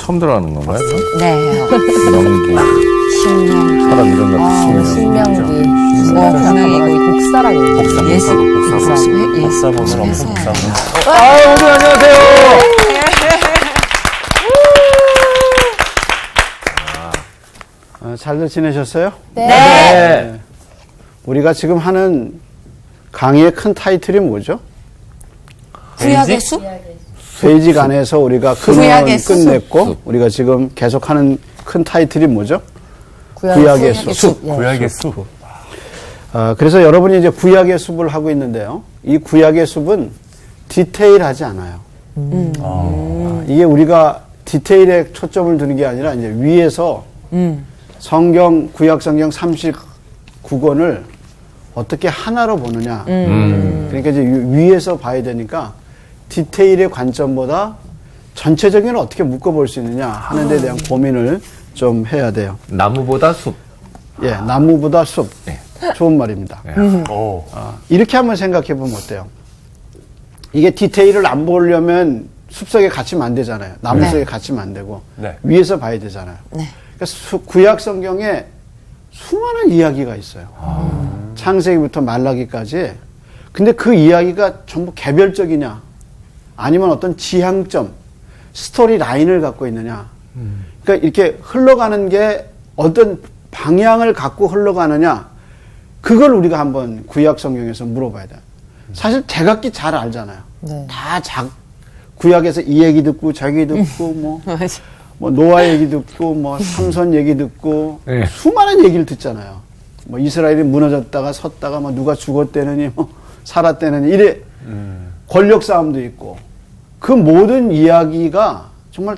처음 들어가는 건가요? 네. 명기. 신명기. 사람 이름 같은 신명기. 분명히 이거 복사라고. 복사. 예습. 복사 보면 엄청 복사. 오늘 안녕하세요. 잘들 지내셨어요? 네. 우리가 지금 하는 강의의 큰 타이틀이 뭐죠? 구약의 숲? 쇠직 안에서 우리가 구약의 근원 끝냈고 우리가 지금 계속하는 큰 타이틀이 뭐죠? 구약의 숲. 구약의 숲. 그래서 여러분이 이제 구약의 숲을 하고 있는데요. 이 구약의 숲은 디테일하지 않아요. 이게 우리가 디테일에 초점을 두는 게 아니라 이제 위에서 성경, 구약 성경 39권을 어떻게 하나로 보느냐. 그러니까 이제 위에서 봐야 되니까 디테일의 관점보다 전체적인 걸 어떻게 묶어볼 수 있느냐 하는 데 대한 고민을 좀 해야 돼요. 나무보다 숲. 예, 나무보다 숲. 좋은 말입니다. 오. 이렇게 한번 생각해 보면 어때요? 이게 디테일을 안 보려면 숲속에 갇히면 안 되잖아요. 나무 네. 속에 갇히면 안 되고 네. 위에서 봐야 되잖아요. 네. 그러니까 구약 성경에 수많은 이야기가 있어요. 창세기부터 말라기까지. 근데 그 이야기가 전부 개별적이냐 아니면 어떤 지향점, 스토리 라인을 갖고 있느냐. 그러니까 이렇게 흘러가는 게 어떤 방향을 갖고 흘러가느냐. 그걸 우리가 한번 구약 성경에서 물어봐야 돼요. 사실 제각기 잘 알잖아요. 네. 다 구약에서 이 얘기 듣고 저 얘기 듣고 뭐 노아 얘기 듣고 뭐 삼손 얘기 듣고 네. 수많은 얘기를 듣잖아요. 뭐 이스라엘이 무너졌다가 섰다가 뭐 누가 죽었대느니 뭐 살았대느니 이래 권력 싸움도 있고 그 모든 이야기가 정말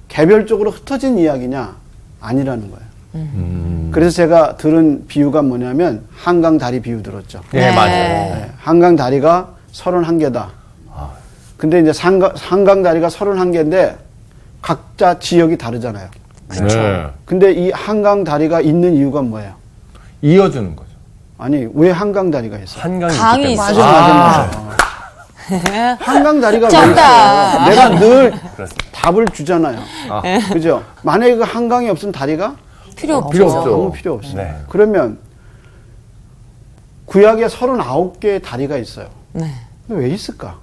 개별적으로 흩어진 이야기냐 아니라는 거예요. 그래서 제가 들은 비유가 뭐냐면 한강 다리 비유 들었죠. 네, 맞아요. 네, 한강 다리가 31개다. 근데 이제 한강 다리가 31개인데 각자 지역이 다르잖아요. 네. 근데 이 한강 다리가 있는 이유가 뭐예요? 이어주는 거죠. 아니, 왜 한강 다리가 있어요? 한강이 강이 있기 때문에. 있어요. 맞아. 한강 다리가 왜 정답. 있어요? 내가 늘 그렇습니다. 답을 주잖아요. 그죠? 만약에 그 한강이 없으면 다리가 필요 없죠. 필요 없죠. 너무 필요 없어요. 네. 그러면 구약에 39개의 다리가 있어요. 네. 근데 왜 있을까?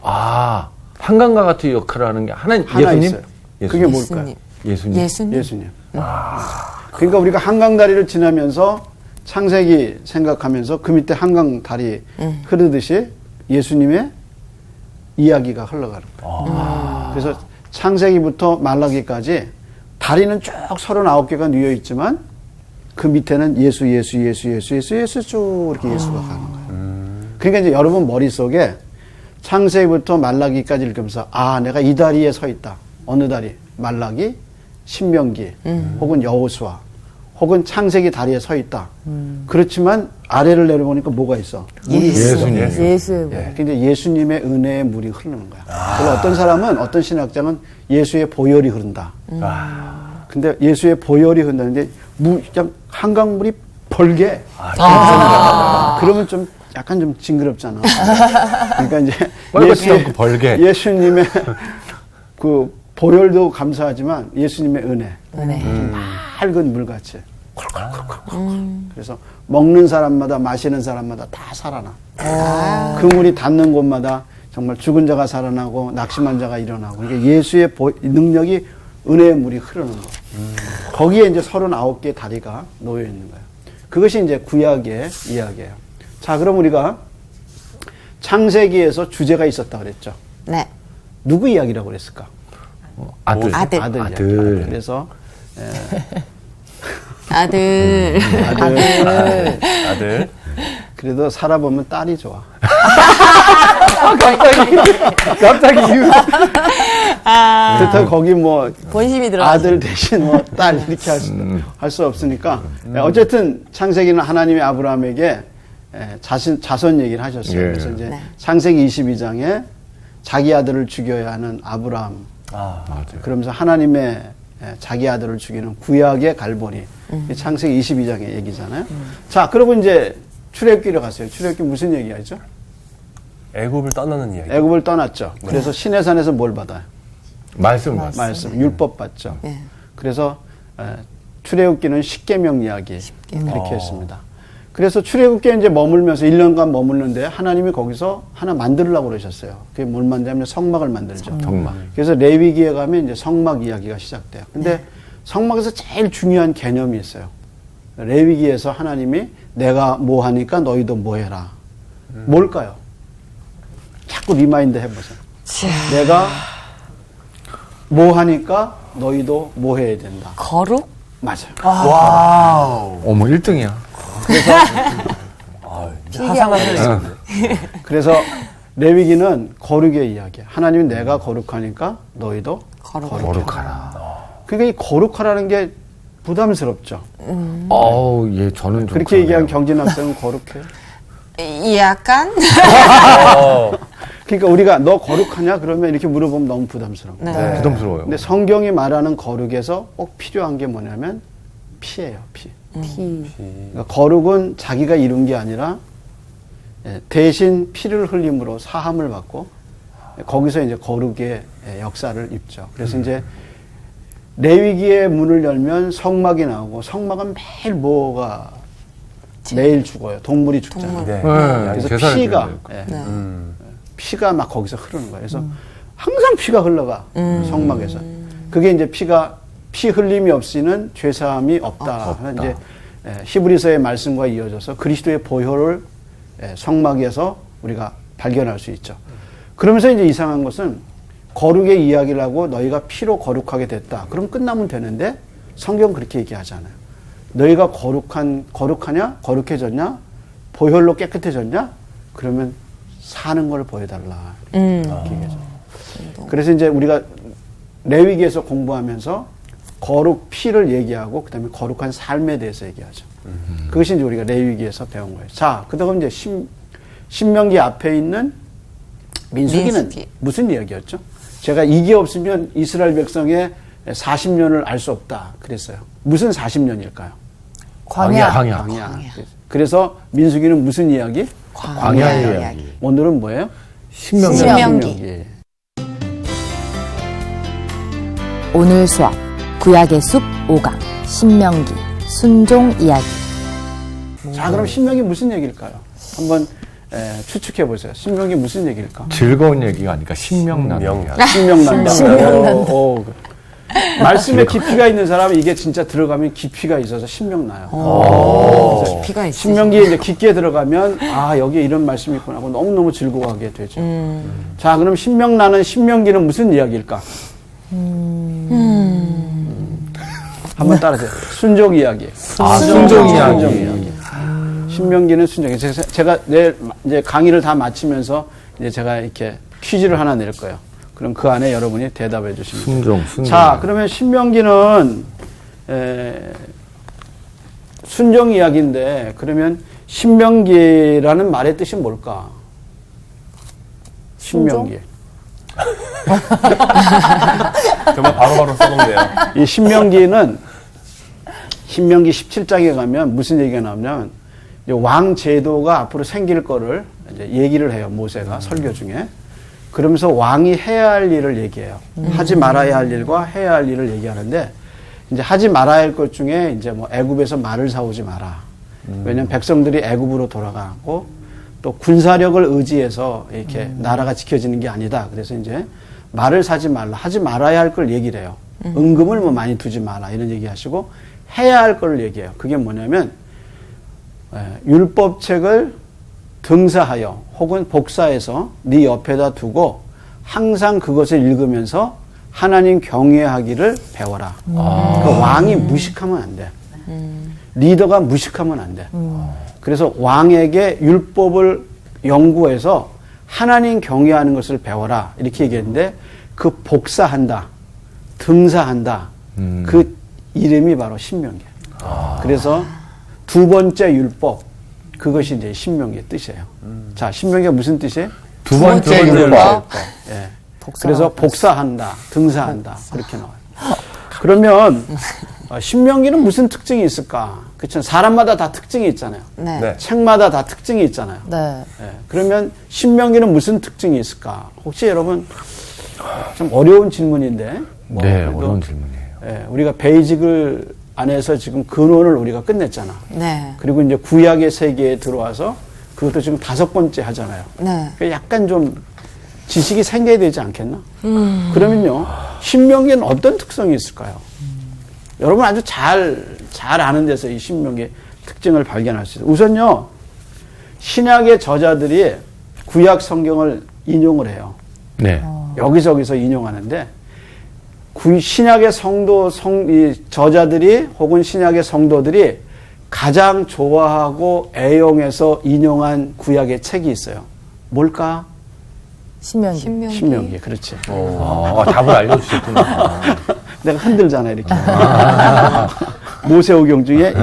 한강과 같은 역할을 하는 게 하나 예수님? 있어요. 그게 뭘까요? 예수님. 예수님. 예수님. 그러니까 우리가 한강 다리를 지나면서 창세기 생각하면서 그 밑에 한강 다리 흐르듯이 예수님의 이야기가 흘러가는 거예요. 그래서 창세기부터 말라기까지 다리는 쭉 39개가 놓여 있지만 그 밑에는 예수 쭉 이렇게 예수가 가는 거예요. 그러니까 이제 여러분 머릿속에 창세기부터 말라기까지 읽으면서 내가 이 다리에 서 있다. 어느 다리? 말라기, 신명기, 혹은 여호수아, 혹은 창세기 다리에 서 있다. 그렇지만 아래를 내려보니까 뭐가 있어? 물이 예수님. 예수. 근데 예수님의 은혜의 물이 흐르는 거야. 그래서 어떤 사람은, 어떤 신학자는 예수의 보혈이 흐른다. 근데 예수의 보혈이 흐르는데 그냥 한강물이 벌게. 그러면 좀 약간 좀 징그럽잖아. 그러니까 이제 빨갛지 않고 벌게. 예수님의 그 보혈도 감사하지만 예수님의 은혜. 맑은 물같이. 그래서 먹는 사람마다 마시는 사람마다 다 살아나. 그 물이 닿는 곳마다 정말 죽은 자가 살아나고 낙심한 자가 일어나고. 그러니까 예수의 능력이 은혜의 물이 흐르는 거예요. 거기에 이제 39개의 다리가 놓여 있는 거예요. 그것이 이제 구약의 이야기예요. 자, 그럼 우리가 창세기에서 주제가 있었다 그랬죠. 네. 누구 이야기라고 그랬을까? 아들. 아들. 이야기. 그래서 아들. 아들. 그래도 살아보면 딸이 좋아. 갑자기 이유. 그렇다고 거기 뭐 본심이 들어. 아들 대신 뭐 딸 이렇게 할 수 없으니까 어쨌든 창세기는 하나님이 아브라함에게 자손 얘기를 하셨어요. 예. 그래서 이제 창세기 22장에 자기 아들을 죽여야 하는 아브라함. 맞아요. 그러면서 하나님의 자기 아들을 죽이는 구약의 갈보리. 창세기 22장의 얘기잖아요. 자, 그리고 이제 출애굽기로 갔어요. 출애굽기 무슨 얘기하죠? 애굽을 떠나는 이야기. 애굽을 떠났죠. 그래서 시내산에서 뭘 받아요? 말씀 같습니다. 말씀, 율법 받죠. 예. 그래서 출애굽기는 십계명 이야기 그렇게 했습니다. 그래서 출애굽기에 이제 머물면서 1년간 머물는데 하나님이 거기서 하나 만들려고 그러셨어요. 그게 뭘 만들냐면 성막을 만들죠. 정말. 그래서 레위기에 가면 이제 성막 이야기가 시작돼요. 근데 성막에서 제일 중요한 개념이 있어요. 레위기에서 하나님이 내가 뭐 하니까 너희도 뭐 해라. 뭘까요? 자꾸 리마인드 해보세요. 내가 뭐 하니까 너희도 뭐 해야 된다. 거룩? 맞아요. 와우. 어머, 1등이야. 하상하는 그래서 레위기는 거룩의 이야기야. 하나님은 내가 거룩하니까 너희도 거룩하라. 그러니까 이 거룩하라는 게 부담스럽죠. 어우, 예, 저는 좀. 그렇게 얘기한 그러네요. 경진 학생은 거룩해. 약간? 그러니까 우리가 너 거룩하냐? 그러면 이렇게 물어보면 너무 부담스러워. 네. 부담스러워요. 근데 성경이 말하는 거룩에서 꼭 필요한 게 뭐냐면 피예요, 피. 그러니까 거룩은 자기가 이룬 게 아니라 대신 피를 흘림으로 사함을 받고 거기서 이제 거룩의 역사를 입죠. 그래서 이제 레위기의 문을 열면 성막이 나오고 성막은 매일 뭐가 매일 죽어요. 동물이 죽잖아요. 네. 그래서 제사를 피가 드려요. 피가 막 거기서 흐르는 거예요. 그래서 항상 피가 흘러가 성막에서. 그게 이제 피 흘림이 없이는 죄사함이 없다. 하는 이제 히브리서의 말씀과 이어져서 그리스도의 보혈을 성막에서 우리가 발견할 수 있죠. 그러면서 이제 이상한 것은 거룩의 이야기를 하고 너희가 피로 거룩하게 됐다. 그럼 끝나면 되는데 성경 그렇게 얘기하지 않아요. 너희가 거룩하냐? 거룩해졌냐? 보혈로 깨끗해졌냐? 그러면 사는 걸 보여달라. 이렇게 얘기하죠. 그래서 이제 우리가 레위기에서 공부하면서 거룩 피를 얘기하고 그다음에 거룩한 삶에 대해서 얘기하죠. 그것이 이제 우리가 레위기에서 배운 거예요. 자, 그다음 이제 신명기 앞에 있는 민수기는 민수기. 무슨 이야기였죠? 제가 이게 없으면 이스라엘 백성의 40년을 알 수 없다 그랬어요. 무슨 40년일까요? 광야. 광야. 그래서 민수기는 무슨 이야기? 광야의 이야기. 오늘은 뭐예요? 신명기. 신명기. 오늘 수업 구약의 숲 5강 신명기 순종 이야기. 자, 그럼 신명기 무슨 얘기일까요? 한번 추측해 보세요. 신명기 무슨 얘기일까? 즐거운 얘기가 아니까 신명나는 신명. 얘기야. 신명난다. 신명난다. 말씀에 깊이가 있는 사람은 이게 진짜 들어가면 깊이가 있어서 신명나요. 피가 있어. 신명기에 이제 깊게 들어가면 아, 여기에 이런 말씀이 있구나 하고 너무너무 즐거워하게 되죠. 자, 그럼 신명나는 신명기는 무슨 이야기일까? 한번 따라하세요. 순종 이야기. 순종 이야기. 순종 이야기. 신명기는 순종이. 제가 내일 이제 강의를 다 마치면서 이제 제가 이렇게 퀴즈를 하나 낼 거예요. 그럼 그 안에 여러분이 대답해 주시면 돼요. 순종. 자, 그러면 신명기는 순종 이야기인데 그러면 신명기라는 말의 뜻이 뭘까? 신명기. 정말 바로바로 써놓네요. 이 신명기는 신명기 17장에 가면 무슨 얘기가 나오냐면 이제 왕 제도가 앞으로 생길 거를 이제 얘기를 해요. 모세가 설교 중에. 그러면서 왕이 해야 할 일을 얘기해요. 하지 말아야 할 일과 해야 할 일을 얘기하는데 이제 하지 말아야 할 것 중에 이제 뭐 애굽에서 말을 사오지 마라. 왜냐면 백성들이 애굽으로 돌아가고 또 군사력을 의지해서 이렇게 나라가 지켜지는 게 아니다. 그래서 이제 말을 사지 말라. 하지 말아야 할 걸 얘기를 해요. 은금을 뭐 많이 두지 마라. 이런 얘기 하시고 해야 할 걸 얘기해요. 그게 뭐냐면 율법책을 등사하여 혹은 복사해서 네 옆에다 두고 항상 그것을 읽으면서 하나님 경외하기를 배워라. 그러니까 왕이 무식하면 안 돼. 리더가 무식하면 안 돼. 그래서 왕에게 율법을 연구해서 하나님 경외하는 것을 배워라. 이렇게 얘기했는데 그 복사한다, 등사한다. 그 이름이 바로 신명기예요. 그래서 두 번째 율법, 그것이 이제 신명기의 뜻이에요. 자, 신명기가 무슨 뜻이에요? 두 번째 율법. 율법. 예. 그래서 복사한다, 등사한다. 그렇게 나와요. 그러면 신명기는 무슨 특징이 있을까? 그렇죠. 사람마다 다 특징이 있잖아요. 네. 네. 책마다 다 특징이 있잖아요. 네. 예. 그러면 신명기는 무슨 특징이 있을까? 혹시 여러분 좀 어려운 질문인데. 뭐 네, 그래도, 어려운 질문이에요. 예, 우리가 베이직을 안에서 지금 근원을 우리가 끝냈잖아. 네. 그리고 이제 구약의 세계에 들어와서 그것도 지금 5번째 하잖아요. 네. 그러니까 약간 좀 지식이 생겨야 되지 않겠나? 그러면요, 신명기는 어떤 특성이 있을까요? 여러분 아주 잘 아는 데서 이 신명기의 특징을 발견할 수 있어요. 우선요, 신약의 저자들이 구약 성경을 인용을 해요. 네. 여기저기서 인용하는데, 신약의 저자들이 혹은 신약의 성도들이 가장 좋아하고 애용해서 인용한 구약의 책이 있어요. 뭘까? 신명기. 신명기, 그렇지. 답을 알려주셨구나. 내가 흔들잖아, 이렇게. 모세오경 중에.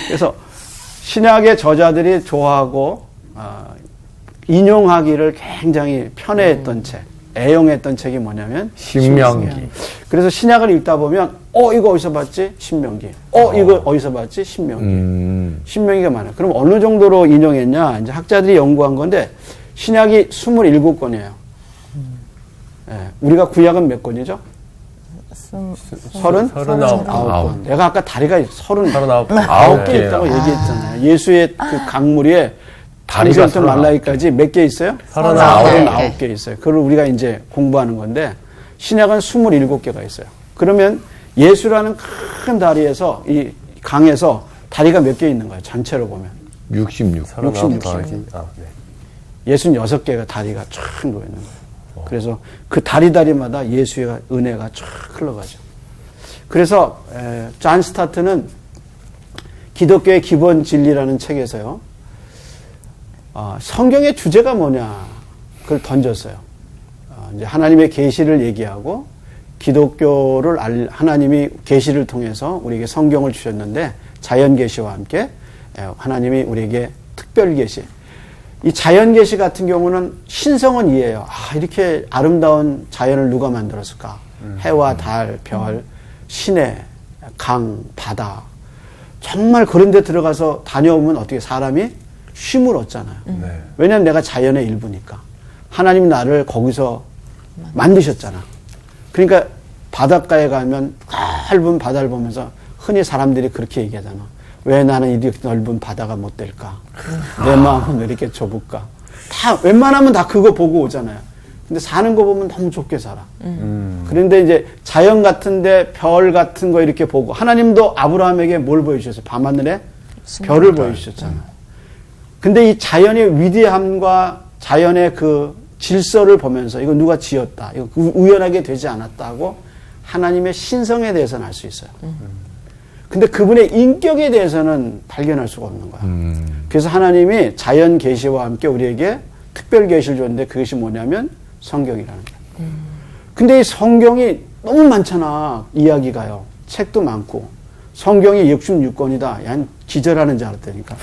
그래서 신약의 저자들이 좋아하고 인용하기를 굉장히 편애했던 책, 애용했던 책이 뭐냐면 신명기. 그래서 신약을 읽다 보면 이거 어디서 봤지? 신명기. 이거 어디서 봤지? 신명기. 신명기가 많아요. 그럼 어느 정도로 인용했냐? 이제 학자들이 연구한 건데 신약이 27권이에요. 예, 우리가 구약은 몇 권이죠? 39권. 내가 아까 다리가 39개 있다고 얘기했잖아요. 예수의 그 강물에 다리가 다리부터 말라기까지 몇 개 있어요? 39개 있어요. 그걸 우리가 이제 공부하는 건데 신약은 27개가 있어요. 그러면 예수라는 큰 다리에서 이 강에서 다리가 몇 개 있는 거예요? 전체로 보면. 66. 66개가 다리가 쫙 놓여 있는 거예요. 그래서 그 다리마다 예수의 은혜가 쫙 흘러가죠. 그래서 존 스타트는 기독교의 기본 진리라는 책에서요. 성경의 주제가 뭐냐 그걸 던졌어요. 이제 하나님의 계시를 얘기하고 기독교를 하나님이 계시를 통해서 우리에게 성경을 주셨는데 자연 계시와 함께 하나님이 우리에게 특별 계시. 이 자연 계시 같은 경우는 신성은 이해해요. 이렇게 아름다운 자연을 누가 만들었을까? 해와 달, 별, 시내, 강, 바다. 정말 그런 데 들어가서 다녀오면 어떻게 사람이 쉼을 얻잖아요. 왜냐하면 내가 자연의 일부니까. 하나님 나를 거기서 만드셨잖아. 그러니까 바닷가에 가면 넓은 바다를 보면서 흔히 사람들이 그렇게 얘기하잖아. 왜 나는 이렇게 넓은 바다가 못 될까? 내 마음은 왜 이렇게 좁을까? 다 웬만하면 다 그거 보고 오잖아요. 근데 사는 거 보면 너무 좁게 살아. 그런데 이제 자연 같은데 별 같은 거 이렇게 보고 하나님도 아브라함에게 뭘 보여주셨어요? 밤하늘에 별을 보여주셨잖아요. 근데 이 자연의 위대함과 자연의 그 질서를 보면서 이거 누가 지었다. 이거 우연하게 되지 않았다 하고 하나님의 신성에 대해서는 알 수 있어요. 근데 그분의 인격에 대해서는 발견할 수가 없는 거야. 그래서 하나님이 자연 계시와 함께 우리에게 특별 계시를 줬는데 그것이 뭐냐면 성경이라는 거야. 근데 이 성경이 너무 많잖아. 이야기가요. 책도 많고. 성경이 66권이다. 야, 기절하는 줄 알았다니까.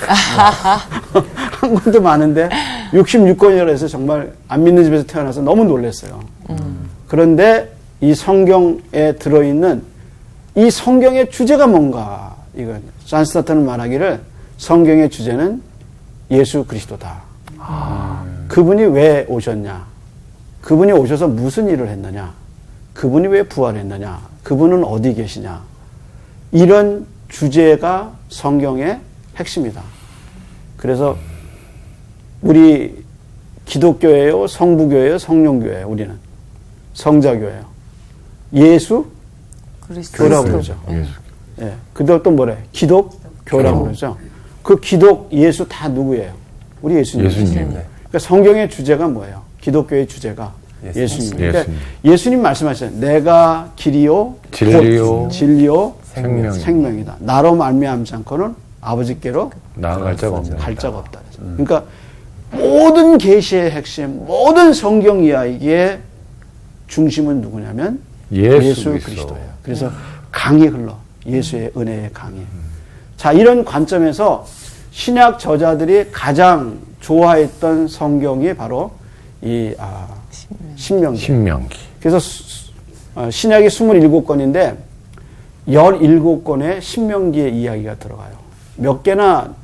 한 권도 많은데 66권이라 해서 정말 안 믿는 집에서 태어나서 너무 놀랐어요. 그런데 이 성경에 들어있는 이 성경의 주제가 뭔가? 이건 존 스타트는 말하기를 성경의 주제는 예수 그리스도다. 그분이 왜 오셨냐? 그분이 오셔서 무슨 일을 했느냐? 그분이 왜 부활했느냐? 그분은 어디 계시냐? 이런 주제가 성경의 핵심이다. 그래서 우리 기독교예요, 성부교예요, 성령교예요. 우리는 성자교예요. 예수 교라고 그러죠. 예. 그다음 또 뭐래? 기독교라고 그러죠. 그 기독 예수 다 누구예요? 우리 예수님. 그러니까 성경의 주제가 뭐예요? 기독교의 주제가 예수님. 그러니까 예수님 말씀하셨어요. 내가 길이요, 진리요, 생명이다. 나로 말미암지 않고는 아버지께로 나아갈 자가 없다. 갈 자가 없다. 그러니까 모든 계시의 핵심, 모든 성경 이야기의 중심은 누구냐면 예수 그리스도예요. 그래서 강이 흘러. 예수의 은혜의 강이. 자, 이런 관점에서 신약 저자들이 가장 좋아했던 성경이 바로 이 신명기. 그래서 신약이 27권인데 17권의 신명기의 이야기가 들어가요. 몇 개나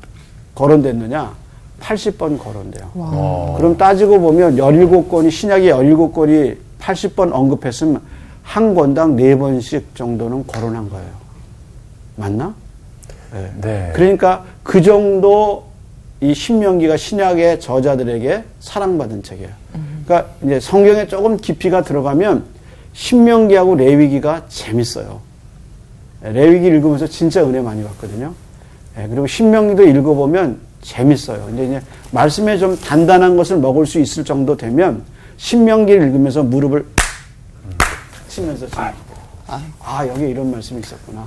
거론됐느냐? 80번 거론돼요. 그럼 따지고 보면 17권이 신약의 17권이 80번 언급했으면 한 권당 4번씩 정도는 거론한 거예요. 맞나? 네. 네. 그러니까 그 정도 이 신명기가 신약의 저자들에게 사랑받은 책이에요. 그러니까 이제 성경에 조금 깊이가 들어가면 신명기하고 레위기가 재밌어요. 레위기 읽으면서 진짜 은혜 많이 받거든요. 그리고 신명기도 읽어보면 재밌어요. 근데 이제 말씀에 좀 단단한 것을 먹을 수 있을 정도 되면 신명기를 읽으면서 무릎을 치면서 여기 이런 말씀이 있었구나.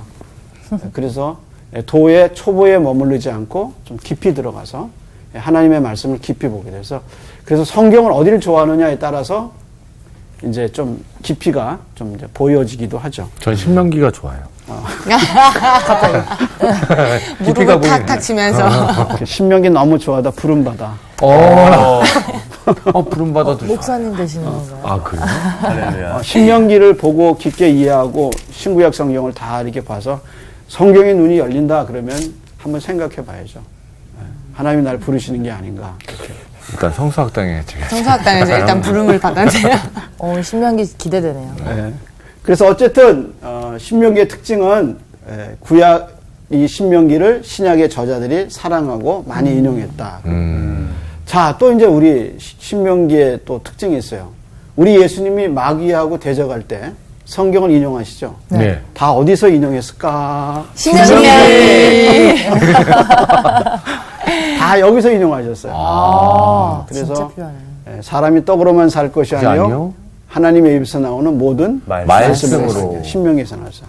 그래서 도의 초보에 머무르지 않고 좀 깊이 들어가서 하나님의 말씀을 깊이 보게 돼서 그래서 성경을 어디를 좋아하느냐에 따라서 이제 좀 깊이가 좀 이제 보여지기도 하죠. 전 신명기가 좋아요. 무릎을 탁탁 치면서. 신명기 너무 좋아하다 부름받아. 부름받아도 좋아요. 목사님 되시는 건가요? 아, 그래요? 할렐루야. 신명기를 보고 깊게 이해하고 신구약 성경을 다 이렇게 봐서 성경의 눈이 열린다 그러면 한번 생각해 봐야죠. 하나님이 날 부르시는 게 아닌가. 이렇게. 일단 성수학당에 제가. 성서학당에서 일단 부름을 받았네요. 신명기 기대되네요. 네. 그래서 어쨌든 신명기의 특징은 구약 이 신명기를 신약의 저자들이 사랑하고 많이 인용했다. 자, 또 이제 우리 신명기의 또 특징이 있어요. 우리 예수님이 마귀하고 대적할 때 성경을 인용하시죠. 네. 다 어디서 인용했을까? 신명기. 다 여기서 인용하셨어요. 진짜 그래서 필요하네. 사람이 떡으로만 살 것이 그게 아니요 아니요? 하나님의 입에서 나오는 모든 말씀으로. 신명기에서 나왔어요.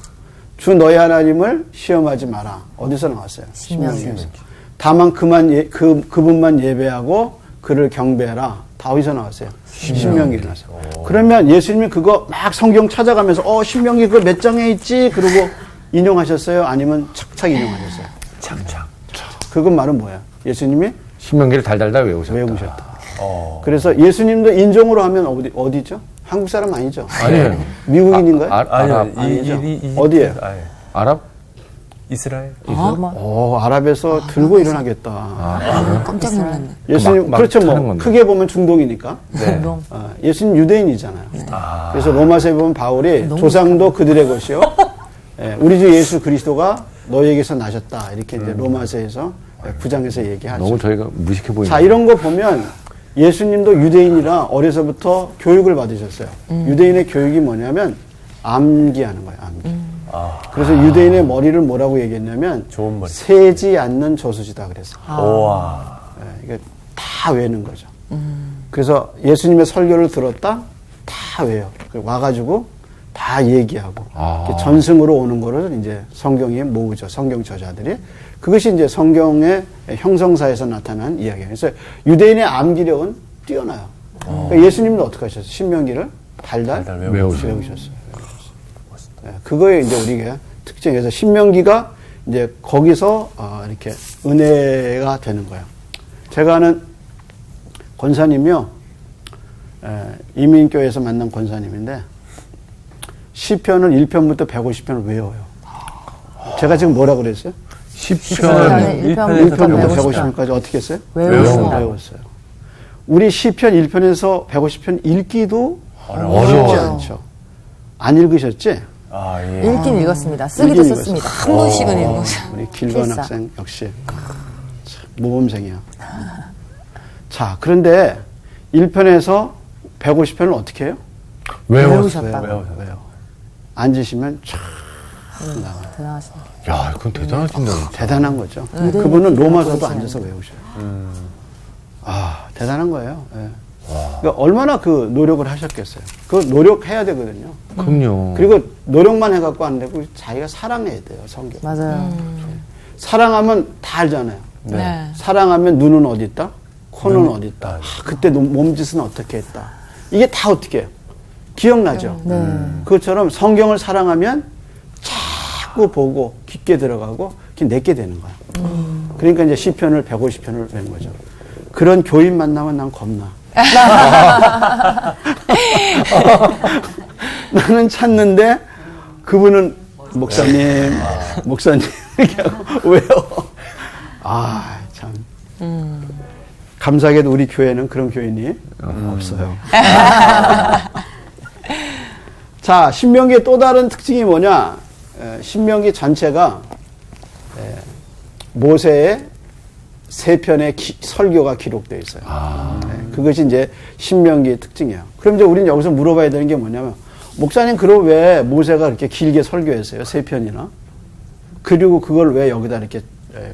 주 너희 하나님을 시험하지 마라. 어디서 나왔어요? 신명기에서. 다만 그분만 예배하고 그를 경배하라. 다 어디서 나왔어요? 신명기에 나왔어요. 그러면 예수님이 그거 막 성경 찾아가면서 신명기 그거 몇 장에 있지? 그러고 인용하셨어요? 아니면 착착 인용하셨어요? 착착. 그건 말은 뭐야? 예수님이 신명기를 달달달 외우셨다. 외우셨다. 그래서 예수님도 인종으로 하면 어디죠? 한국 사람 아니죠? 아니에요. 미국인인가요? 아니요. 아니죠. 어디예요? 아랍? 이스라엘? 아랍에서 들고 일어나겠다. 깜짝 놀랐네. 예수님, 막 그렇죠. 타는 뭐, 건데. 크게 보면 중동이니까. 네. 예수님 유대인이잖아요. 그래서 로마서에 보면 바울이 조상도 그들의 것이요. 우리 주 예수 그리스도가 너희에게서 나셨다. 이렇게 이제 로마서에서 9장에서 얘기하죠. 너무 저희가 무식해 보이네요. 자, 이런 거 보면 예수님도 유대인이라 어려서부터 교육을 받으셨어요. 유대인의 교육이 뭐냐면 암기하는 거예요. 암기. 그래서 유대인의 머리를 뭐라고 얘기했냐면 좋은 머리. 세지 않는 저수지다 그랬어요. 우와. 이게 다 외는 거죠. 그래서 예수님의 설교를 들었다 다 외요. 와가지고 다 얘기하고 이렇게 전승으로 오는 거를 이제 성경에 모으죠. 성경 저자들이. 그것이 이제 성경의 형성사에서 나타난 이야기예요. 그래서 유대인의 암기력은 뛰어나요. 그러니까 예수님도 어떻게 하셨어요? 신명기를 달달 외우셨어요. 네, 그거에 이제 우리가 특징에서 신명기가 이제 거기서 이렇게 은혜가 되는 거예요. 제가 아는 권사님이요, 이민교회에서 만난 권사님인데 시편을 1편부터 150편을 외워요. 제가 지금 뭐라 그랬어요? 10편. 1편부터 150편까지 어떻게 했어요? 외웠어요. 우리 시편 1편에서 150편 읽기도 쉽지 않죠. 안 읽으셨지? 예. 읽긴 읽었습니다. 쓰기도 썼습니다. 한 번씩은 읽었어요. 우리 길건 필사. 학생 역시 참, 모범생이야. 자, 그런데 1편에서 150편을 어떻게 해요? 외우셨다. 외워. 앉으시면 촥 나와요. 대단하십니다. 야, 그건 대단하신다. 진짜. 대단한 거죠. 그분은 로마서도 앉아서 외우셔요. 대단한 거예요. 예. 그러니까 얼마나 그 노력을 하셨겠어요. 그 노력해야 되거든요. 그럼요. 그리고 노력만 해갖고 안 되고 자기가 사랑해야 돼요, 성경. 맞아요. 사랑하면 다 알잖아요. 네. 사랑하면 눈은 어디 있다? 코는 어디 있다? 그때 몸짓은 어떻게 했다? 이게 다 어떻게 해요? 기억나죠? 그것처럼 성경을 사랑하면 자꾸 보고 깊게 들어가고 내게 되는 거야. 그러니까 이제 시편을 150편을 외는 거죠. 그런 교인 만나면 난 겁나. 나는 찾는데 그분은 목사님 이렇게 하고 외워. 참. 감사하게도 우리 교회는 그런 교인이 없어요. 자, 신명기의 또 다른 특징이 뭐냐? 신명기 전체가 모세의 세 편의 설교가 기록되어 있어요. 그것이 이제 신명기의 특징이에요. 그럼 이제 우리는 여기서 물어봐야 되는 게 뭐냐면, 목사님, 그럼 왜 모세가 그렇게 길게 설교했어요? 세 편이나? 그리고 그걸 왜 여기다 이렇게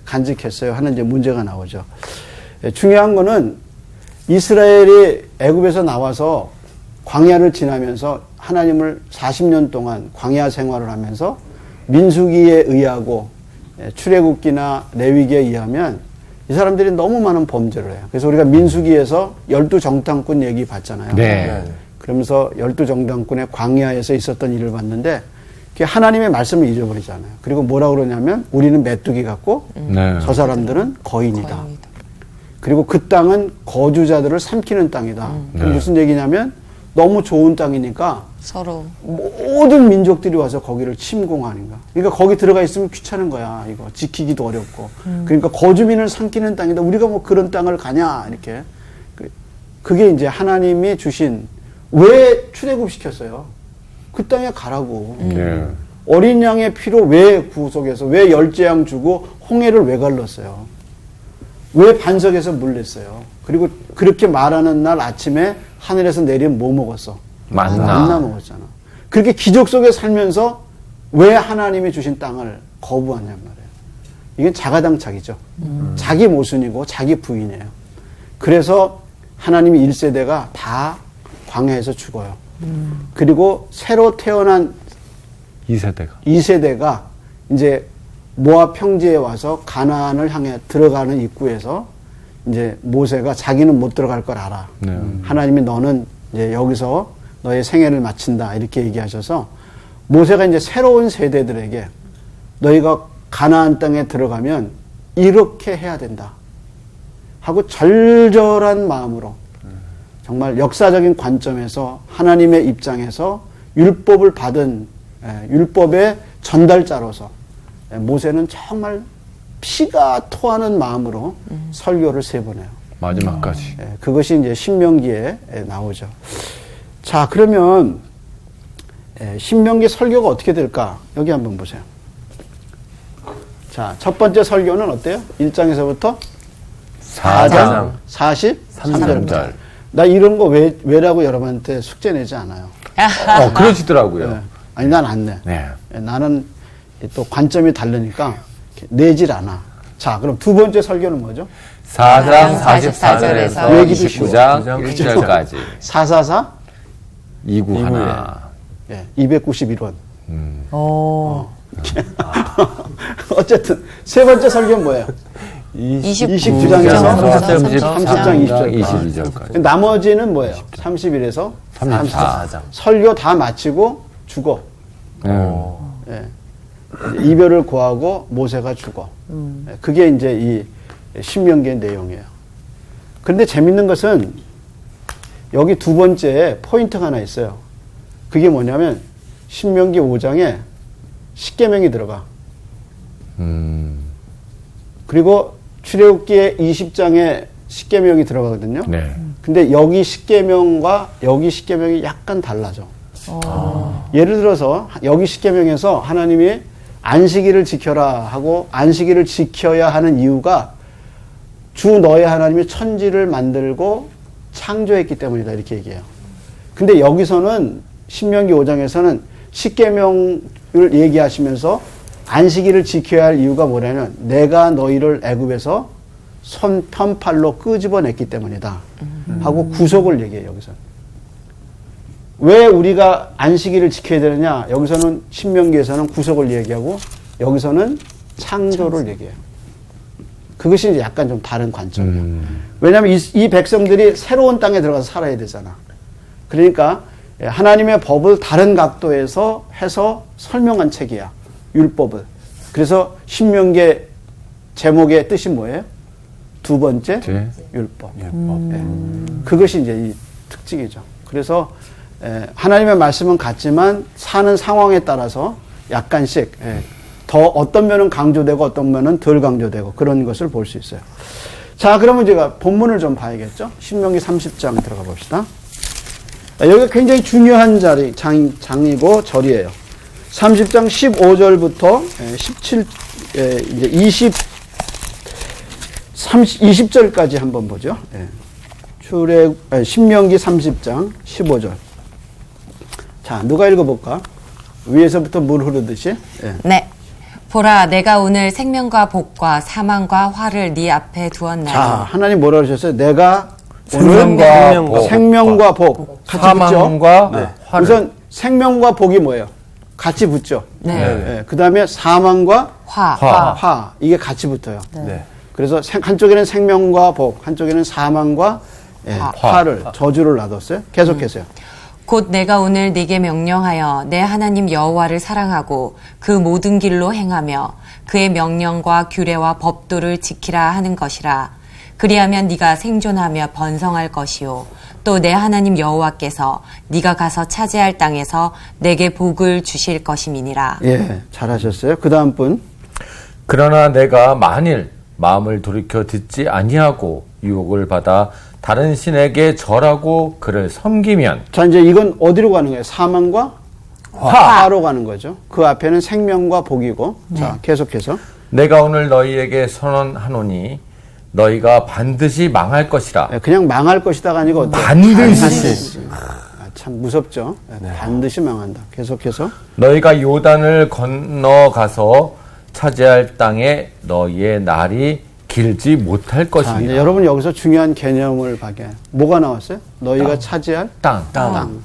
간직했어요? 하는 이제 문제가 나오죠. 중요한 거는 이스라엘이 애굽에서 나와서 광야를 지나면서 하나님을 40년 동안 광야 생활을 하면서 민수기에 의하고 출애굽기나 레위기에 의하면 이 사람들이 너무 많은 범죄를 해요. 그래서 우리가 민수기에서 12정탐꾼 얘기 봤잖아요. 네. 그러면서 12정탐꾼의 광야에서 있었던 일을 봤는데 그게 하나님의 말씀을 잊어버리잖아요. 그리고 뭐라고 그러냐면 우리는 메뚜기 같고 네. 저 사람들은 거인이다. 그리고 그 땅은 거주자들을 삼키는 땅이다. 그게 무슨 얘기냐면 너무 좋은 땅이니까 서로 모든 민족들이 와서 거기를 침공하는 거야. 그러니까 거기 들어가 있으면 귀찮은 거야. 이거 지키기도 어렵고. 그러니까 거주민을 삼키는 땅이다. 우리가 뭐 그런 땅을 가냐 이렇게. 그게 이제 하나님이 주신, 왜 출애굽시켰어요? 그 땅에 가라고. 네. 어린 양의 피로 왜 구속해서, 왜 열재양 주고 홍해를 왜 갈랐어요? 왜 반석에서 물 냈어요? 그리고 그렇게 말하는 날 아침에 하늘에서 내린 뭐 먹었어? 만나 먹었잖아. 그렇게 기적 속에 살면서 왜 하나님이 주신 땅을 거부하냔 말이에요. 이건 자가당착이죠. 자기 모순이고 자기 부인이에요. 그래서 하나님이 1세대가 다 광야에서 죽어요. 그리고 새로 태어난 2세대가 이제 모압 평지에 와서 가나안을 향해 들어가는 입구에서 이제 모세가 자기는 못 들어갈 걸 알아. 네. 하나님이 너는 이제 여기서 너의 생애를 마친다 이렇게 얘기하셔서 모세가 이제 새로운 세대들에게 너희가 가나안 땅에 들어가면 이렇게 해야 된다 하고 절절한 마음으로 정말 역사적인 관점에서 하나님의 입장에서 율법을 받은 율법의 전달자로서 모세는 정말 피가 토하는 마음으로 설교를 세 번 해요. 마지막까지. 그것이 이제 신명기에 나오죠. 자, 그러면 신명기 설교가 어떻게 될까? 여기 한번 보세요. 자, 첫 번째 설교는 어때요? 1장에서부터 4장 43절. 나 이런 거 왜라고 여러분한테 숙제 내지 않아요. 그러시더라고요. 네. 아니, 난 안 내. 네. 나는 또 관점이 다르니까 내질 않아. 자, 그럼 두 번째 설교는 뭐죠? 4장 44절에서 얘기도 쉬워. 29장 1절까지. 444? 291. 291원. 어쨌든 세 번째 설교는 뭐예요? 29장에서 30장 20절까지. 나머지는 뭐예요? 31에서 34장. 설교 다 마치고 죽어. 이별을 고하고 모세가 죽어. 그게 이제 이 신명기의 내용이에요. 그런데 재밌는 것은 여기 두 번째 포인트가 하나 있어요. 그게 뭐냐면 신명기 5장에 십계명이 들어가. 그리고 출애굽기의 20장에 십계명이 들어가거든요. 네. 근데 여기 십계명과 여기 십계명이 약간 달라져. 예를 들어서 여기 십계명에서 하나님이 안식일을 지켜라 하고 안식일을 지켜야 하는 이유가 주 너의 하나님이 천지를 만들고 창조했기 때문이다 이렇게 얘기해요. 근데 여기서는 신명기 5장에서는 십계명을 얘기하시면서 안식일을 지켜야 할 이유가 뭐냐면 내가 너희를 애굽에서 손 편팔로 끄집어냈기 때문이다 하고 구속을 얘기해요. 여기서는. 왜 우리가 안식일을 지켜야 되느냐? 여기서는 신명기에서는 구속을 얘기하고 여기서는 창조를 얘기해요. 그것이 이제 약간 좀 다른 관점이에요. 왜냐하면 이 백성들이 새로운 땅에 들어가서 살아야 되잖아. 그러니까 하나님의 법을 다른 각도에서 해서 설명한 책이야. 율법을. 그래서 신명기 제목의 뜻이 뭐예요? 두 번째 율법. 그것이 이제 이 특징이죠. 그래서 하나님의 말씀은 같지만 사는 상황에 따라서 약간씩 더 어떤 면은 강조되고 어떤 면은 덜 강조되고 그런 것을 볼 수 있어요. 자, 그러면 제가 본문을 좀 봐야겠죠? 신명기 30장 들어가 봅시다. 여기가 굉장히 중요한 장이고 절이에요. 30장 15절부터 20절까지 한번 보죠. 신명기 30장 15절. 자, 누가 읽어볼까? 위에서부터 물 흐르듯이. 네. 보라, 내가 오늘 생명과 복과 사망과 화를 네 앞에 두었나니. 자, 하나님 뭐라 그러셨어요? 내가 생명과 오늘 복, 생명과 복 같이 사망과 붙죠? 화를. 우선 생명과 복이 뭐예요? 같이 붙죠? 네. 그 다음에 사망과 화. 화. 이게 같이 붙어요. 네. 그래서 한쪽에는 생명과 복, 한쪽에는 사망과 화를, 저주를 놔뒀어요. 계속해서요. 곧 내가 오늘 네게 명령하여 내 하나님 여호와를 사랑하고 그 모든 길로 행하며 그의 명령과 규례와 법도를 지키라 하는 것이라. 그리하면 네가 생존하며 번성할 것이요 또 내 하나님 여호와께서 네가 가서 차지할 땅에서 내게 복을 주실 것임이니라. 예, 잘하셨어요. 그 다음 분. 그러나 내가 만일 마음을 돌이켜 듣지 아니하고 유혹을 받아 다른 신에게 절하고 그를 섬기면. 자, 이제 이건 어디로 가는 거예요? 사망과 화로 가는 거죠. 그 앞에는 생명과 복이고. 자, 계속해서. 내가 오늘 너희에게 선언하노니 너희가 반드시 망할 것이라. 그냥 망할 것이다가 아니고 어때요? 반드시. 참 무섭죠. 반드시 망한다. 계속해서. 너희가 요단을 건너가서 차지할 땅에 너희의 날이 길지 못할 자, 것이니라. 이제 여러분 여기서 중요한 개념을 봐게. 뭐가 나왔어요? 너희가 차지할 땅. 땅.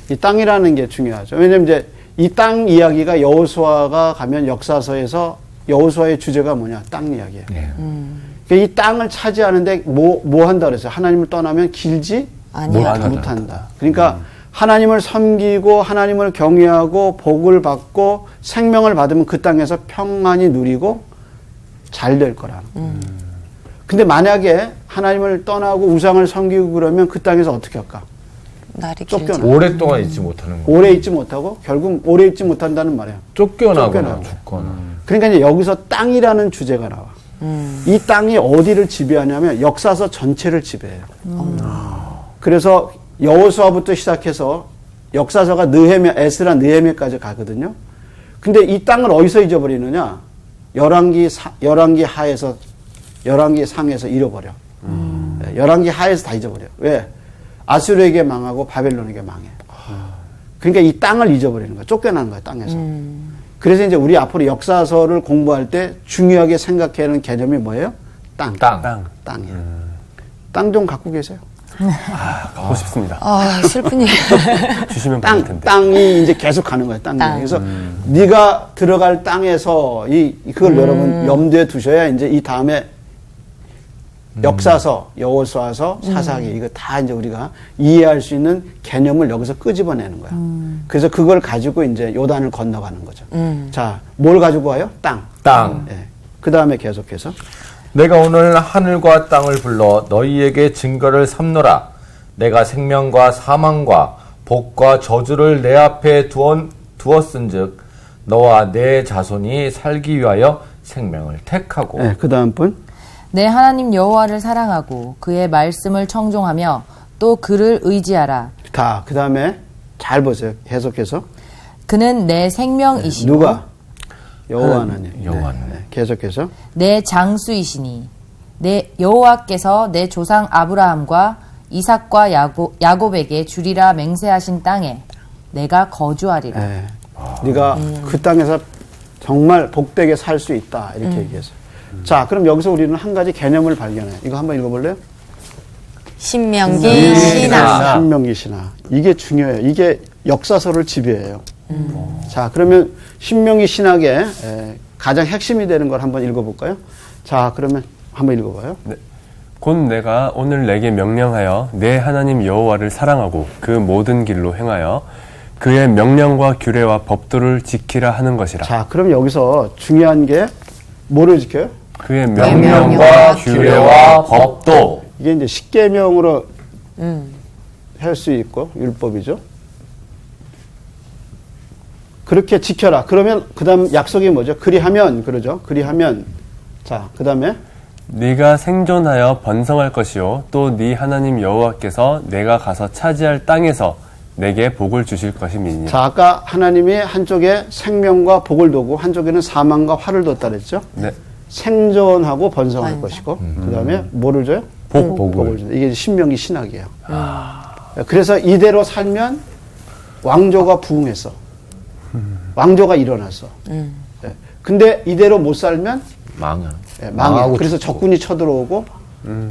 이 땅이라는 게 중요하죠. 왜냐면 이제 이 땅 이야기가 여호수아가 가면 역사서에서 여호수아의 주제가 뭐냐? 땅 이야기예요. 그러니까 이 땅을 차지하는데 뭐 한다 그랬어요? 하나님을 떠나면 길지 못한다. 그러니까 하나님을 섬기고 하나님을 경외하고 복을 받고 생명을 받으면 그 땅에서 평안히 누리고 잘 될 거라. 근데 만약에 하나님을 떠나고 우상을 섬기고 그러면 그 땅에서 어떻게 할까? 날이 쫓겨나. 길지. 오랫동안 있지 못하는 거. 오래 있지 못하고 결국 오래 있지 못한다는 말이야. 쫓겨나거나 쫓겨나고. 죽거나. 그러니까 이제 여기서 땅이라는 주제가 나와. 이 땅이 어디를 지배하냐면 역사서 전체를 지배해요. 그래서 여호수아부터 시작해서 역사서가 에스라 느헤미야까지 가거든요. 근데 이 땅을 어디서 잊어버리느냐? 열왕기 하에서 열왕기 상에서 잃어버려. 열왕기 하에서 다 잊어버려. 왜? 아수르에게 망하고 바벨론에게 망해. 그러니까 이 땅을 잊어버리는 거야. 쫓겨나는 거야, 땅에서. 그래서 이제 우리 앞으로 역사서를 공부할 때 중요하게 생각해야 하는 개념이 뭐예요? 땅. 땅이에요. 땅 좀 갖고 계세요. 가고 싶습니다. 아, 슬픈 일. 주시면 좋을 텐데. 땅이 이제 계속 가는 거예요, 땅이. 그래서 네가 들어갈 땅에서 그걸 여러분 염두에 두셔야 이제 이 다음에 역사서, 여호수아서, 사사기 이거 다 이제 우리가 이해할 수 있는 개념을 여기서 끄집어내는 거야. 그래서 그걸 가지고 이제 요단을 건너가는 거죠. 자, 뭘 가지고 와요? 땅. 예. 그 다음에 계속해서. 내가 오늘 하늘과 땅을 불러 너희에게 증거를 삼노라. 내가 생명과 사망과 복과 저주를 내 앞에 두었은즉 너와 내 자손이 살기 위하여 생명을 택하고. 예, 그 다음 분. 내 하나님 여호와를 사랑하고 그의 말씀을 청종하며 또 그를 의지하라. 다, 그 다음에 잘 보세요. 계속해서. 그는 내 생명이시고 누가? 여호와 하나님. 여호와 하나님. 계속해서. 내 장수이시니 내 여호와께서 내 조상 아브라함과 이삭과 야곱에게 주리라 맹세하신 땅에 내가 거주하리라. 예. 네가 그 땅에서 정말 복되게 살 수 있다. 이렇게 얘기했어요. 자, 그럼 여기서 우리는 한 가지 개념을 발견해요. 이거 한번 읽어볼래요? 신명기 신학. 신명기 신학. 이게 중요해요. 이게 역사서를 지배해요. 자, 그러면 신명기 신학의 가장 핵심이 되는 걸 한번 읽어볼까요? 자, 그러면 한번 읽어봐요. 네. 곧 내가 오늘 내게 명령하여 내 하나님 여호와를 사랑하고 그 모든 길로 행하여 그의 명령과 규례와 법도를 지키라 하는 것이라. 자, 그럼 여기서 중요한 게 뭐를 지켜요? 그의 명령과 규례와 법도. 이게 이제 십계명으로 할 수 있고 율법이죠. 그렇게 지켜라. 그러면 그다음 약속이 뭐죠? 그리하면 그러죠. 그리하면 자, 그다음에 네가 생존하여 번성할 것이요 또 네 하나님 여호와께서 내가 가서 차지할 땅에서 내게 복을 주실 것임이니라. 자, 아까 하나님이 한쪽에 생명과 복을 두고 한쪽에는 사망과 화를 뒀다 그랬죠? 네. 생존하고 번성할 번성. 것이고 그다음에 뭐를 줘요? 복을. 줘요. 이게 신명기 신학이에요. 그래서 이대로 살면 왕조가 부흥했어. 왕조가 일어났어. 예. 근데 이대로 못 살면 망해. 예, 망해. 망하고 그래서 죽고. 적군이 쳐들어오고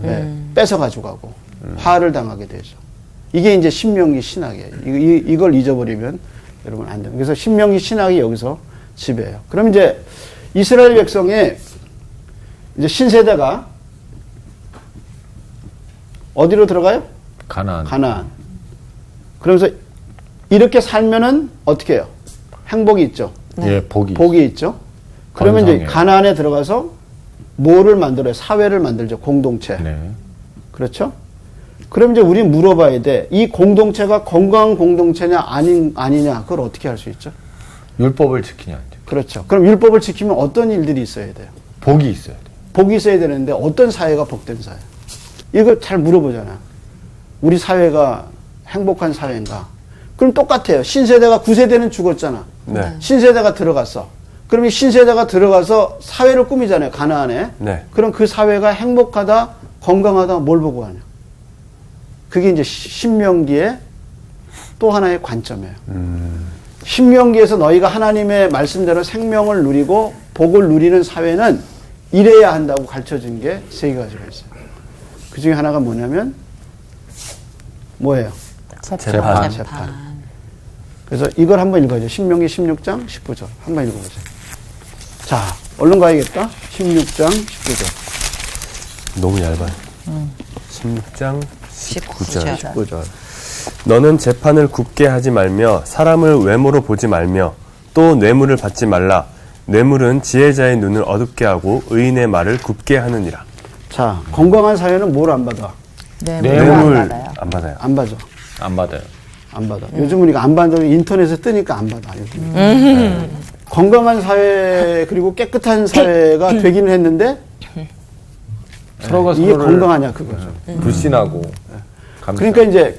예, 뺏어가지고 가고 화를 당하게 되죠. 이게 이제 신명기 신학이에요. 이걸 잊어버리면 여러분 안 돼요. 그래서 신명기 신학이 여기서 지배해요. 그럼 이제 이스라엘 백성이 이제 신세대가 어디로 들어가요? 가나안. 가나안. 그러면서 이렇게 살면은 어떻게 해요? 행복이 있죠. 예, 복이. 복이 있죠. 그러면 이제 건강해요. 가나안에 들어가서 뭐를 만들어요? 사회를 만들죠. 공동체. 네. 그렇죠? 그럼 이제 우리 물어봐야 돼. 이 공동체가 건강한 공동체냐 아니냐 그걸 어떻게 할 수 있죠? 율법을 지키냐. 이제. 그렇죠. 그럼 율법을 지키면 어떤 일들이 있어야 돼요? 복이 있어야 돼. 복이 있어야 되는데 어떤 사회가 복된 사회? 이거 잘 물어보잖아. 우리 사회가 행복한 사회인가? 그럼 똑같아요. 신세대가 9세대는 죽었잖아. 네. 신세대가 들어갔어. 그럼 이 신세대가 들어가서 사회를 꾸미잖아요. 가나안에. 네. 그럼 그 사회가 행복하다, 건강하다 뭘 보고 하냐? 그게 이제 신명기의 또 하나의 관점이에요. 신명기에서 너희가 하나님의 말씀대로 생명을 누리고 복을 누리는 사회는 이래야 한다고 가르쳐준 게 세 가지가 있어요. 그 중에 하나가 뭐냐면 뭐예요? 재판. 재판. 그래서 이걸 한번 읽어야죠. 신명기 16장 19절. 한번 읽어보세요. 자, 얼른 가야겠다. 16장 19절. 너무 얇아요. 16장 19절. 19절. 너는 재판을 굽게 하지 말며 사람을 외모로 보지 말며 또 뇌물을 받지 말라. 뇌물은 지혜자의 눈을 어둡게 하고 의인의 말을 굽게 하느니라. 자, 건강한 사회는 뭘 안 받아? 네, 뇌물 안 받아요. 안 받아요. 안 받아. 안 받아요. 안 받아. 요즘 우리가 안 받아도 인터넷에 뜨니까 안 받아. 요즘. 건강한 사회 그리고 깨끗한 사회가 되기는 했는데 서로가 이게 서로를 건강하냐 그거죠. 불신하고. 감싸. 그러니까 이제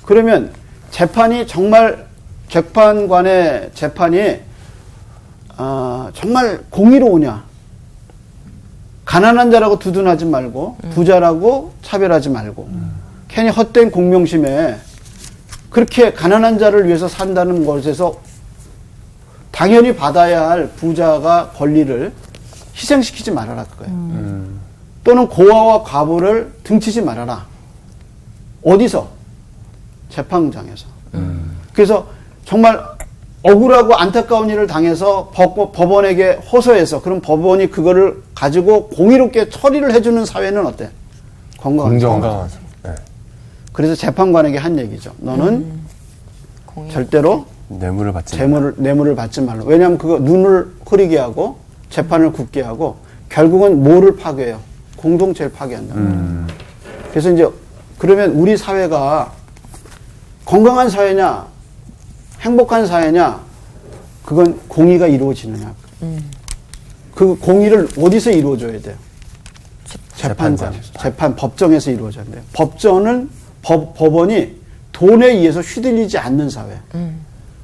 그러면 재판이 정말 재판관의 재판이 정말 공의로우냐? 가난한 자라고 두둔하지 말고 부자라고 차별하지 말고 괜히 헛된 공명심에 그렇게 가난한 자를 위해서 산다는 것에서 당연히 받아야 할 부자가 권리를 희생시키지 말아라 그거예요. 또는 고아와 과부를 등치지 말아라. 어디서? 재판장에서. 그래서 정말 억울하고 안타까운 일을 당해서 법원에게 호소해서 그럼 법원이 그거를 가지고 공의롭게 처리를 해주는 사회는 어때? 건강한 사회. 건강한 사람. 네. 그래서 재판관에게 한 얘기죠. 너는 절대로 뇌물을 받지 말라. 뇌물을 받지 말라. 왜냐하면 그거 눈을 흐리게 하고 재판을 굳게 하고 결국은 뭐를 파괴해요? 공동체를 파괴한다. 그래서 이제 그러면 우리 사회가 건강한 사회냐, 행복한 사회냐, 그건 공의가 이루어지느냐. 그 공의를 어디서 이루어져야 돼요? 재판관에서. 법정에서 이루어져야 돼요. 법원이 돈에 의해서 휘둘리지 않는 사회.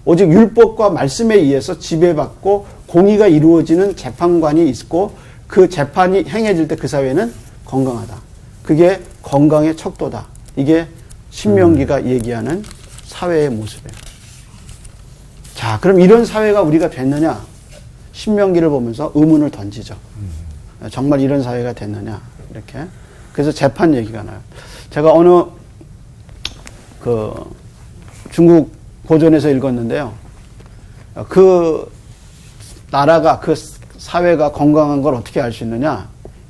오직 율법과 말씀에 의해서 지배받고 공의가 이루어지는 재판관이 있고 그 재판이 행해질 때 그 사회는 건강하다. 그게 건강의 척도다. 이게 신명기가 얘기하는 사회의 모습이에요. 자, 그럼 이런 사회가 우리가 됐느냐? 신명기를 보면서 의문을 던지죠. 정말 이런 사회가 됐느냐? 이렇게. 그래서 재판 얘기가 나요. 제가 어느 중국 고전에서 읽었는데요. 그 나라가 그 사회가 건강한 걸 어떻게 알 수 있느냐?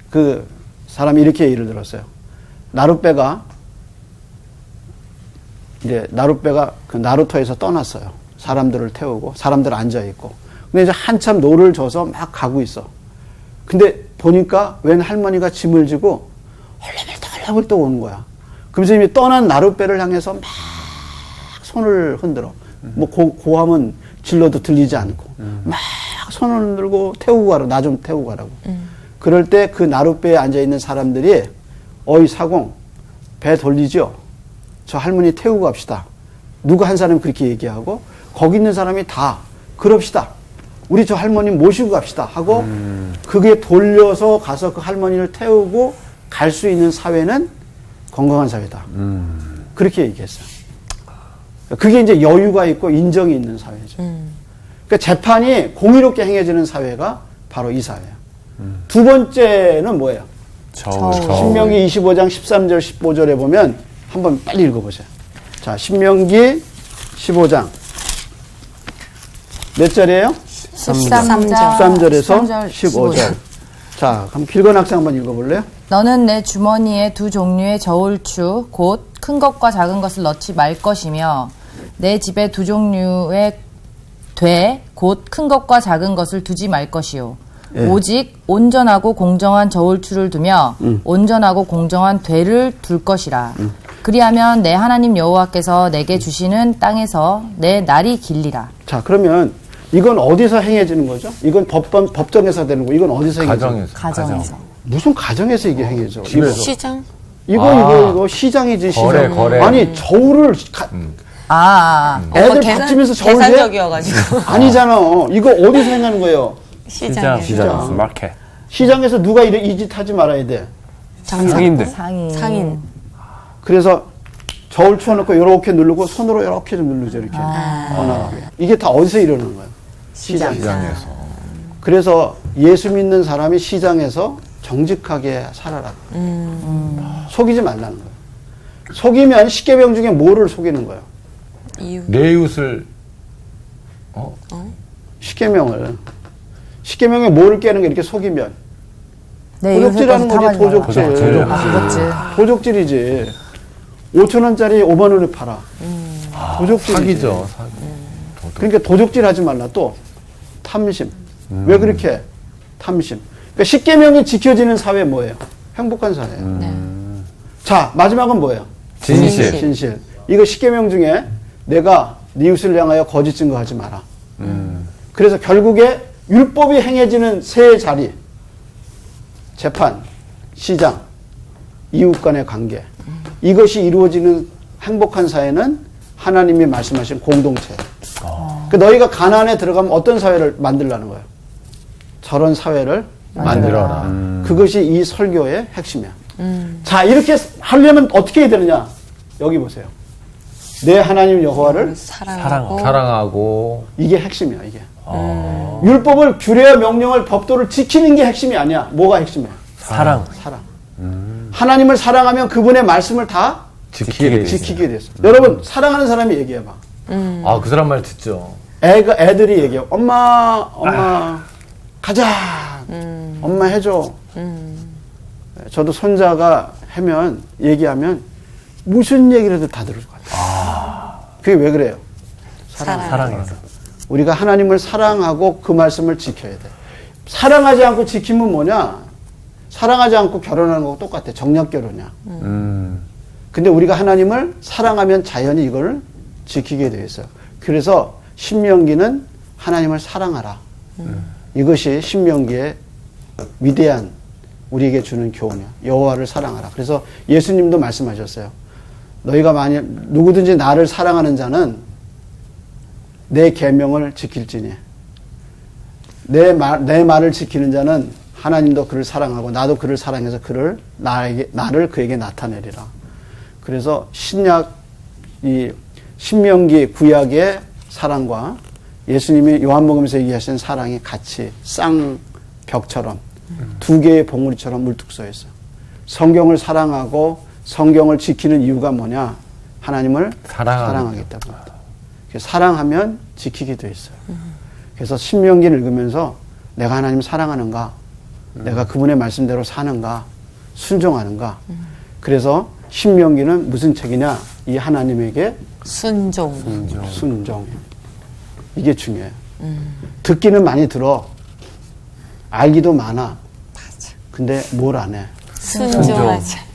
그 사람이 이렇게 예를 들었어요. 나룻배가 그 나루터에서 떠났어요. 사람들을 태우고 사람들 앉아 있고. 근데 이제 한참 노를 져서 막 가고 있어. 근데 보니까 웬 할머니가 짐을 지고 헐레벌떡 오는 거야. 그러면서 이미 떠난 나룻배를 향해서 막 손을 흔들어. 뭐 고함은 질러도 들리지 않고 막 손을 흔들고 태우고 가라고. 나 좀 태우고 가라고. 그럴 때 그 나룻배에 앉아있는 사람들이 어이 사공 배 돌리죠. 저 할머니 태우고 갑시다. 누구 한 사람이 그렇게 얘기하고 거기 있는 사람이 다 그럽시다. 우리 저 할머니 모시고 갑시다 하고 그게 돌려서 가서 그 할머니를 태우고 갈 수 있는 사회는 건강한 사회다. 그렇게 얘기했어요. 그게 이제 여유가 있고 인정이 있는 사회죠. 그러니까 재판이 공의롭게 행해지는 사회가 바로 이 사회예요. 두 번째는 뭐예요? 저울. 신명기 25장 13절 15절에 보면 한번 빨리 읽어보세요. 자, 신명기 15장 몇 절이에요? 13절에서 15절. 자, 그럼 길건 학생 한번 읽어볼래요? 너는 내 주머니에 두 종류의 저울추 곧 큰 것과 작은 것을 넣지 말 것이며 내 집에 두 종류의 돼 곧 큰 것과 작은 것을 두지 말 것이요 예. 오직 온전하고 공정한 저울추를 두며 온전하고 공정한 되를 둘 것이라 그리하면 내 하나님 여호와께서 내게 주시는 땅에서 내 날이 길리라. 자, 그러면 이건 어디서 행해지는 거죠? 이건 법정에서 되는 거. 이건 어디서 행해지는 거죠? 가정에서. 무슨 가정에서 이게 행해져? 시장? 이거 시장이지, 시장. 거래. 아니, 저울을 애들 밥집에서 저울 해? 계산적이어가지고. 아니잖아. 이거 어디서 행하는 거예요? 시장에서. 마켓. 시장에서 누가 이 짓 하지 말아야 돼. 상인들. 상인. 그래서 저울 추워놓고 이렇게 누르고 손으로 이렇게 좀 누르죠. 이렇게 번화하게. 이게 다 어디서 일어나는 거예요? 시장에서. 그래서 예수 믿는 사람이 시장에서 정직하게 살아라. 속이지 말라는 거예요. 속이면 십계명 중에 뭐를 속이는 거예요? 내 이웃을 십계명에 뭐를 깨는 게 이렇게 속이면 도적질하는 거지. 도적질. 도적질이지. 5,000원짜리 5만 원에 팔아. 도적질이지. 사기죠. 사기. 그러니까 도적질 하지 말라. 또 탐심. 왜 그렇게 탐심? 그러니까 십계명이 지켜지는 사회 뭐예요? 행복한 사회예요. 자, 마지막은 뭐예요? 진실. 이거 십계명 중에 내가 네 이웃을 향하여 거짓 증거하지 마라. 그래서 결국에 율법이 행해지는 세 자리. 재판, 시장, 이웃 간의 관계. 이것이 이루어지는 행복한 사회는 하나님이 말씀하신 공동체. 그 너희가 가나안에 들어가면 어떤 사회를 만들라는 거예요? 저런 사회를 만들어라. 그것이 이 설교의 핵심이야. 자, 이렇게 하려면 어떻게 해야 되느냐? 여기 보세요. 내 하나님 여호와를 사랑하고 이게 핵심이야, 이게. 율법을, 규례와 명령을, 법도를 지키는 게 핵심이 아니야. 뭐가 핵심이야? 사랑. 하나님을 사랑하면 그분의 말씀을 다 지키게 됐어. 여러분, 사랑하는 사람이 얘기해봐. 그 사람 말 듣죠. 애들이 얘기해. 엄마, 가자. 엄마 해줘. 저도 손자가 얘기하면 무슨 얘기를 해도 다 들을 것 같아요. 그게 왜 그래요? 사랑해서. 우리가 하나님을 사랑하고 그 말씀을 지켜야 돼. 사랑하지 않고 지키면 뭐냐? 사랑하지 않고 결혼하는 거하고 똑같아. 정략 결혼이야. 근데 우리가 하나님을 사랑하면 자연히 이걸 지키게 되어 있어요. 그래서 신명기는 하나님을 사랑하라. 이것이 신명기의 위대한 우리에게 주는 교훈이야. 여호와를 사랑하라. 그래서 예수님도 말씀하셨어요. 너희가 만약 누구든지 나를 사랑하는 자는 내 계명을 지킬지니 내 말을 지키는 자는 하나님도 그를 사랑하고 나도 그를 사랑해서 나를 그에게 나타내리라. 그래서 이 신명기 구약의 사랑과 예수님이 요한복음에서 얘기하신 사랑이 같이 쌍벽처럼 두 개의 봉우리처럼 물뚝 서 있어요. 성경을 사랑하고 성경을 지키는 이유가 뭐냐? 하나님을 사랑하기 때문이다. 사랑하면 지키게 돼 있어요. 그래서 신명기를 읽으면서 내가 하나님을 사랑하는가? 내가 그분의 말씀대로 사는가? 순종하는가? 그래서 신명기는 무슨 책이냐? 이 하나님에게 순종. 이게 중요해요. 듣기는 많이 들어. 알기도 많아. 근데 뭘 안 해? 순종하자.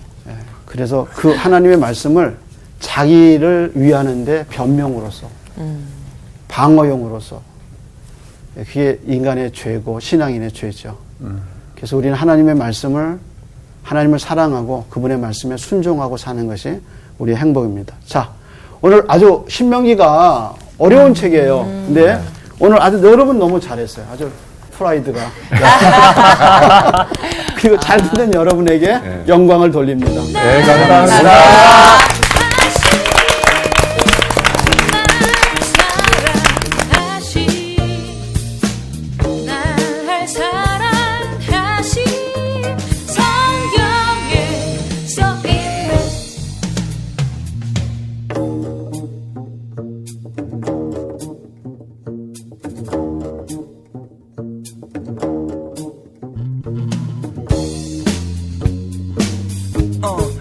그래서 그 하나님의 말씀을 자기를 위하는데 변명으로서, 방어용으로서, 그게 인간의 죄고 신앙인의 죄죠. 그래서 우리는 하나님의 말씀을 하나님을 사랑하고 그분의 말씀에 순종하고 사는 것이 우리의 행복입니다. 자, 오늘 아주 신명기가 어려운 책이에요. 근데 오늘 아주 여러분 너무 잘했어요. 아주 프라이드가. 그리고 잘 듣는 여러분에게 영광을 돌립니다. 네, 감사합니다.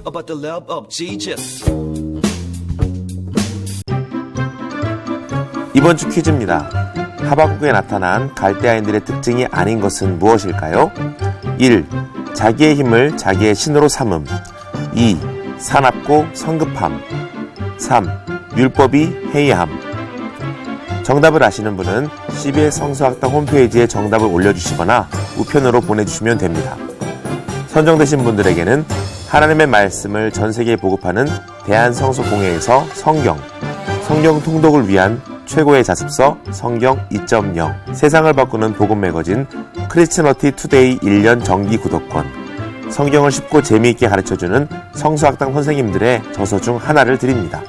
About the love of Jesus. 이번 주 퀴즈입니다. 하박국에 나타난 갈대아인들의 특징이 아닌 것은 무엇일까요? 1. 자기의 힘을 자기의 신으로 삼음. 2. 사납고 성급함. 3. 율법이 해이함. 정답을 아시는 분은 CBS 성서학당 홈페이지에 정답을 올려주시거나 우편으로 보내주시면 됩니다. 선정되신 분들에게는 하나님의 말씀을 전 세계에 보급하는 대한성서공회에서 성경 통독을 위한 최고의 자습서 성경 2.0, 세상을 바꾸는 복음 매거진 크리스천어티 투데이 1년 정기 구독권, 성경을 쉽고 재미있게 가르쳐주는 성서학당 선생님들의 저서 중 하나를 드립니다.